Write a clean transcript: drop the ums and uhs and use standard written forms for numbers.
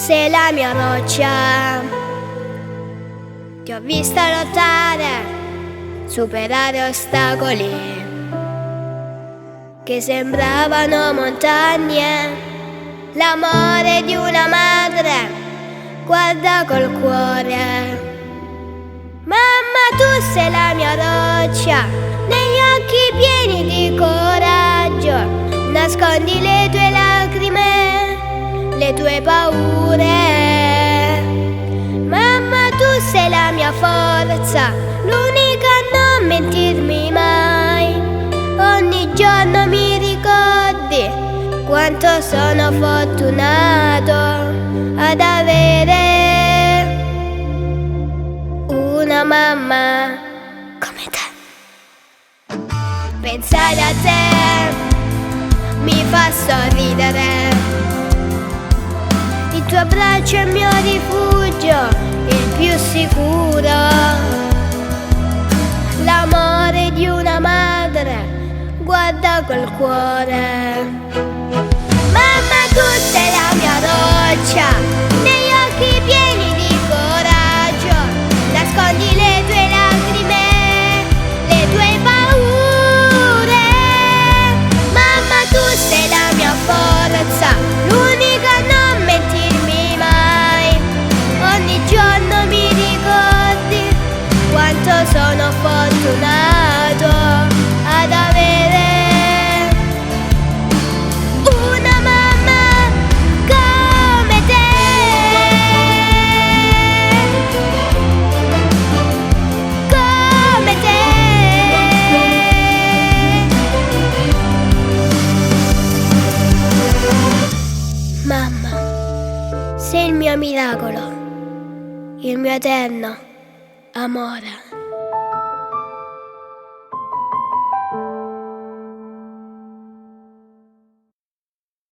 sei la mia roccia. Ti ho vista lottare, superare ostacoli che sembravano montagne. L'amore di una madre guarda col cuore. Mamma, tu sei la mia roccia, negli occhi pieni di coraggio nascondi le tue lacrime, le tue paure. Mamma, tu sei la mia forza, l'unica a non mentirmi mai. Ogni giorno mi ricordi quanto sono fortunato ad avere una mamma come te. Pensare a te mi fa sorridere. Il tuo abbraccio è il mio rifugio, il più sicuro. L'amore di una madre guarda col cuore. Mamma, tu sei la mia roccia, negli occhi pieni di coraggio nascondi le tue lacrime, le tue paure. Mamma, tu sei la mia forza, l'unica a non mentirmi mai. Ogni giorno mi ricordi quanto sono fortunato ad avere una mamma come te. Come te. Mamma, sei il mio miracolo, il mio eterno amore.